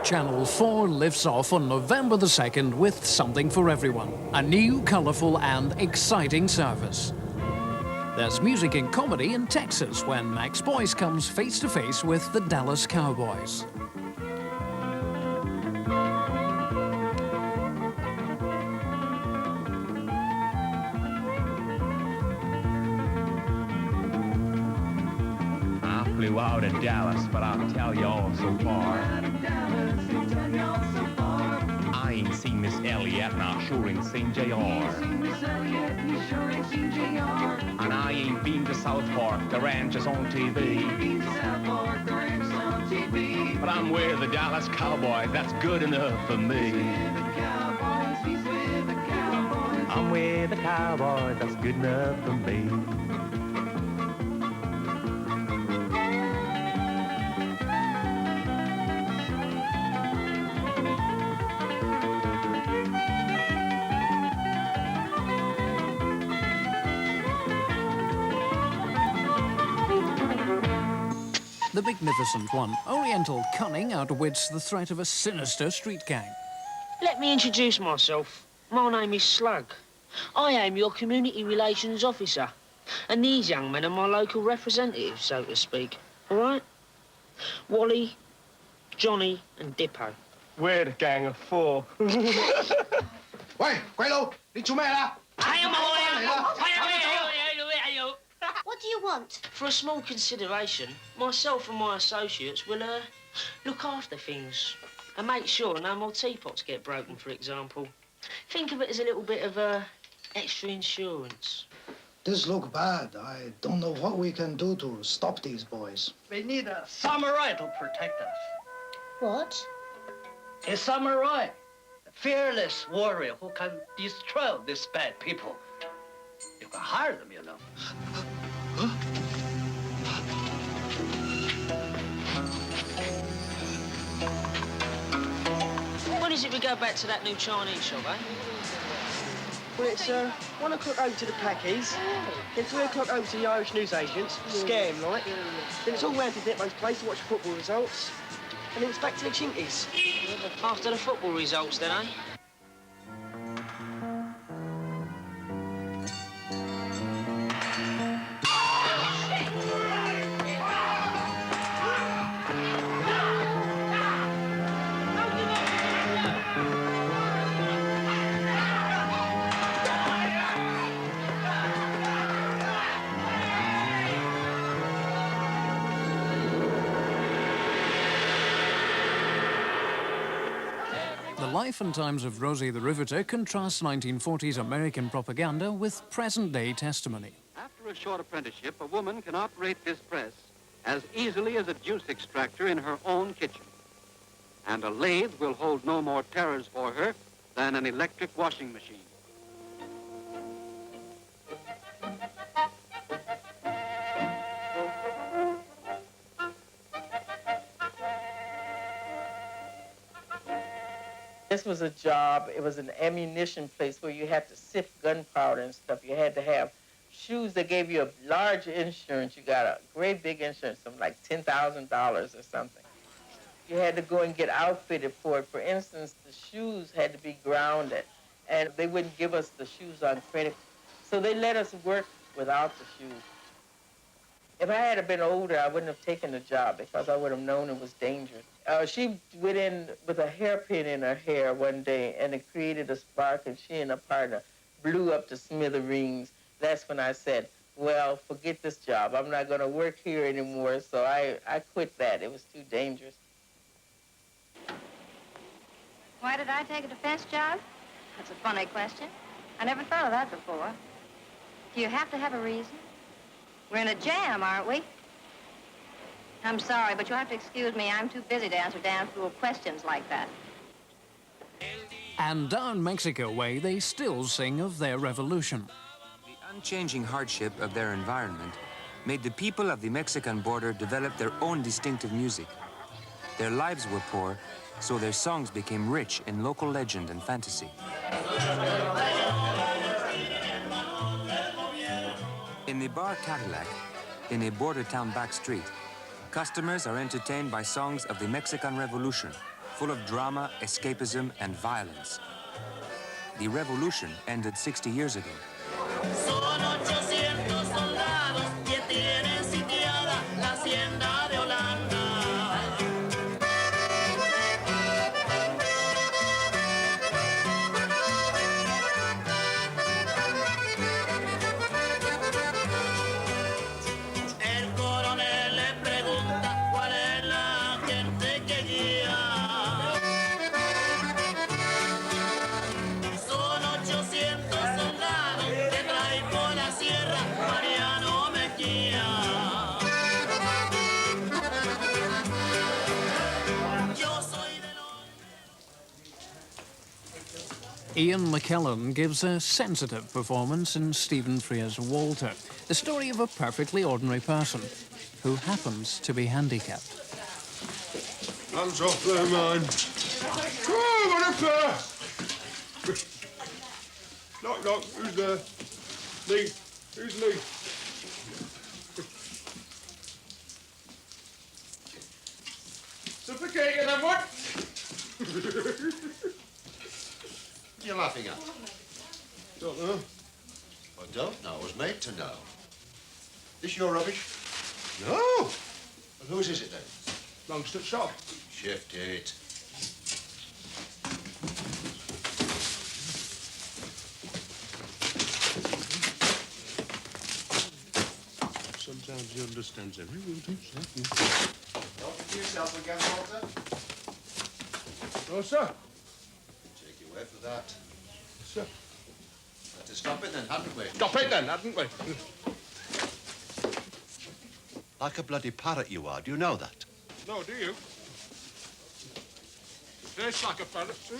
Channel 4 lifts off on November the 2nd with something for everyone. A new, colourful and exciting service. There's music and comedy in Texas when Max Boyce comes face to face with the Dallas Cowboys. I flew out of Dallas, but I'll tell you all so far. I ain't seen Miss Elliott, and I sure ain't seen J.R. And I ain't been to South Park, the ranch is on TV. But I'm with the Dallas Cowboys, that's good enough for me. I'm with the Cowboys, that's good enough for me. The Magnificent One, Oriental cunning outwits the threat of a sinister street gang. Let me introduce myself. My name is Slug. I am your community relations officer. And these young men are my local representatives, so to speak. All right? Wally, Johnny and Dippo. We're the gang of four.喂，鬼佬，你做咩啦？ What do you want? For a small consideration, myself and my associates will look after things and make sure no more teapots get broken, for example. Think of it as a little bit of extra insurance. This look bad. I don't know what we can do to stop these boys. We need a samurai to protect us. What? A samurai, a fearless warrior who can destroy these bad people. You can hire them, you know. When is it we go back to that new Chinese shop, eh? Well, it's 1 o'clock over to the Packies, then 3 o'clock over to the Irish newsagents, scare him like. Then it's all round to Dippo's place to watch football results, and then it's back to the Chinkies. After the football results, then, eh? The life and times of Rosie the Riveter contrasts 1940s American propaganda with present-day testimony. After a short apprenticeship, a woman can operate this press as easily as a juice extractor in her own kitchen. And a lathe will hold no more terrors for her than an electric washing machine. This was a job, it was an ammunition place where you had to sift gunpowder and stuff. You had to have shoes that gave you a large insurance. You got a great big insurance, something like $10,000 or something. You had to go and get outfitted for it. For instance, the shoes had to be grounded, and they wouldn't give us the shoes on credit. So they let us work without the shoes. If I had been older, I wouldn't have taken the job because I would have known it was dangerous. She went in with a hairpin in her hair one day, and it created a spark, and she and her partner blew up to smithereens. That's when I said, well, forget this job. I'm not going to work here anymore, so I quit that. It was too dangerous. Why did I take a defense job? That's a funny question. I never thought of that before. Do you have to have a reason? We're in a jam, aren't we? I'm sorry, but you'll have to excuse me. I'm too busy to answer damn fool questions like that. And down Mexico way, they still sing of their revolution. The unchanging hardship of their environment made the people of the Mexican border develop their own distinctive music. Their lives were poor, so their songs became rich in local legend and fantasy. In the bar Cadillac, in a border town back street, customers are entertained by songs of the Mexican Revolution, full of drama, escapism, and violence. The revolution ended 60 years ago. Son 800 soldados que tienen sitiada la hacienda de Holanda. El coronel le pregunta cuál es la gente que guía. Son 800 soldados que trae por la sierra Mariano Mejía. Yo soy de los... Ian McKellen gives a sensitive performance in Stephen Frears' Walter, the story of a perfectly ordinary person who happens to be handicapped. Hands off there, man. Oh, what up there? Knock, knock. Who's there? Lee. Who's Lee? Suffocated, then what? What are you laughing at? Don't know. I don't know. I was made to know. This your rubbish? No. Well, whose is it then? Longstop shop. Shift it. Sometimes he understands every word he says. Don't forget yourself again, Walter. No, sir. Take your word for that. Sir. Had to stop it then, hadn't we? Stop it then, hadn't we? Like a bloody parrot you are. Do you know that? No, do you? You taste like a parrot, too.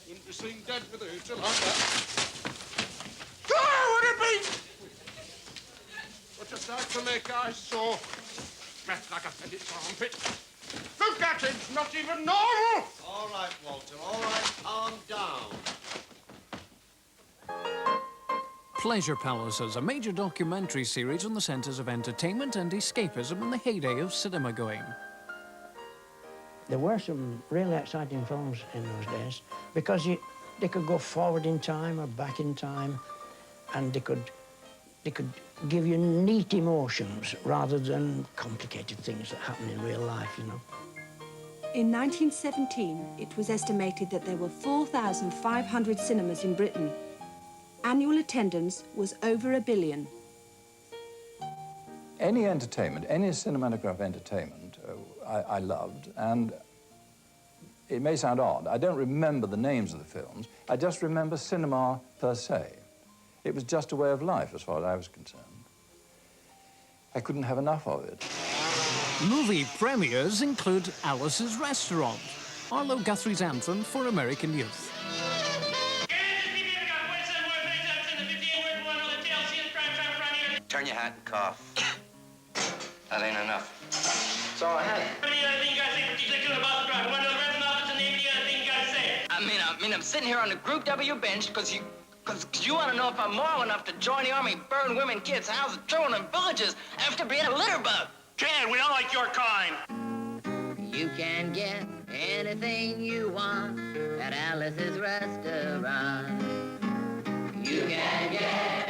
Wouldn't be seen dead with a hooter like that. Oh, would it be? What a sight to make eyes sore. Mess like a pendant's armpit. Look at him, it's not even normal! All right, Walter, all right, calm down. Pleasure Palaces, a major documentary series on the centres of entertainment and escapism in the heyday of cinema going. There were some really exciting films in those days because they could go forward in time or back in time, and they could give you neat emotions rather than complicated things that happen in real life, you know. In 1917, it was estimated that there were 4,500 cinemas in Britain. Annual attendance was over 1 billion. Any entertainment, any cinematograph entertainment, I loved, and it may sound odd, I don't remember the names of the films, I just remember cinema per se. It was just a way of life as far as I was concerned. I couldn't have enough of it. Movie premieres include Alice's Restaurant, Arlo Guthrie's anthem for American youth. Turn your hat and cough. That ain't enough. That's all I had. I'm sitting here on the Group W bench because you want to know if I'm moral enough to join the army, burn women, kids, houses, children, and villages after being a litter bug. Ken, we don't like your kind. You can get anything you want at Alice's Restaurant. You can get